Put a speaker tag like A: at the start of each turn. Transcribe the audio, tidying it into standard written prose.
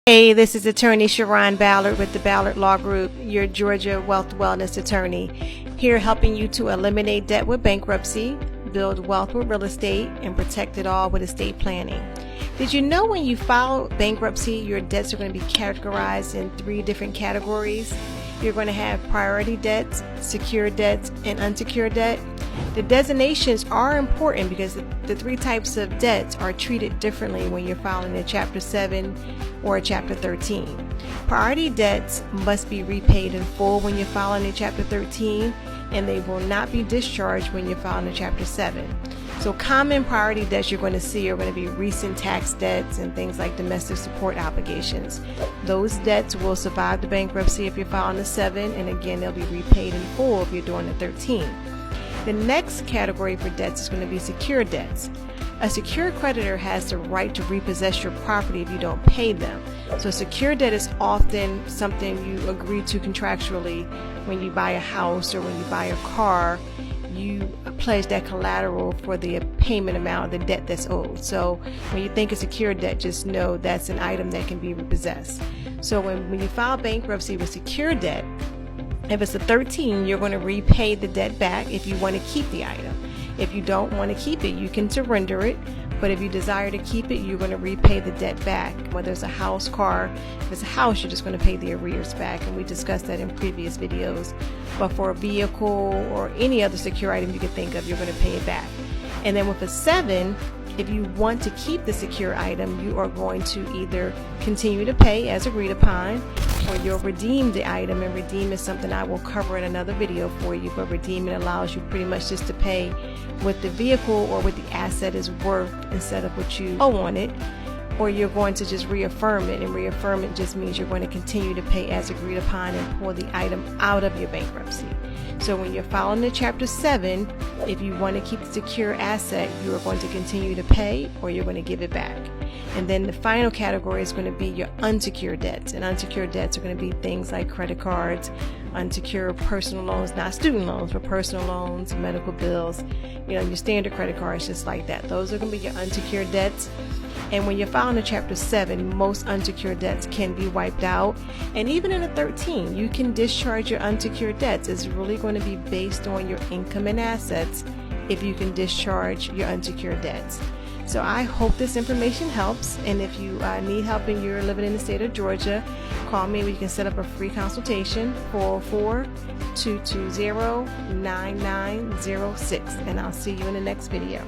A: Hey, this is attorney Sharon Ballard with the Ballard Law Group, your Georgia wealth wellness attorney, here helping you to eliminate debt with bankruptcy, build wealth with real estate, and protect it all with estate planning. Did you know when you file bankruptcy, your debts are going to be categorized in 3 different categories? You're going to have priority debts, secured debts, and unsecured debt. The designations are important because the 3 types of debts are treated differently when you're filing a Chapter 7 or a Chapter 13. Priority debts must be repaid in full when you're filing a Chapter 13, and they will not be discharged when you're filing a Chapter 7. So common priority debts you're going to see are going to be recent tax debts and things like domestic support obligations. Those debts will survive the bankruptcy if you're filing a 7, and again, they'll be repaid in full if you're doing a 13. The next category for debts is going to be secured debts. A secured creditor has the right to repossess your property if you don't pay them. So secured debt is often something you agree to contractually when you buy a house or when you buy a car. You pledge that collateral for the payment amount of the debt that's owed. So when you think of secured debt, just know that's an item that can be repossessed. So when you file bankruptcy with secured debt, if it's a 13, you're going to repay the debt back if you want to keep the item. If you don't want to keep it, you can surrender it. But if you desire to keep it, you're going to repay the debt back. Whether it's a house, car, if it's a house, you're just going to pay the arrears back. And we discussed that in previous videos. But for a vehicle or any other secure item you can think of, you're going to pay it back. And then with a 7, if you want to keep the secure item, you are going to either continue to pay as agreed upon, or you'll redeem the item. And redeem is something I will cover in another video for you, but redeeming allows you pretty much just to pay what the vehicle or what the asset is worth instead of what you owe on it, or you're going to just reaffirm it. And reaffirm it just means you're going to continue to pay as agreed upon and pull the item out of your bankruptcy. So when you're filing the Chapter 7, if you want to keep the secure asset, you are going to continue to pay or you're going to give it back. And then the final category is going to be your unsecured debts. And unsecured debts are going to be things like credit cards, unsecured personal loans, not student loans, but personal loans, medical bills, your standard credit cards, just like that. Those are going to be your unsecured debts. And when you're filing a Chapter 7, most unsecured debts can be wiped out. And even in a 13, you can discharge your unsecured debts. It's really going to be based on your income and assets if you can discharge your unsecured debts. So I hope this information helps. And if you need help and you're living in the state of Georgia, call me. We can set up a free consultation, 404-220-9906. And I'll see you in the next video.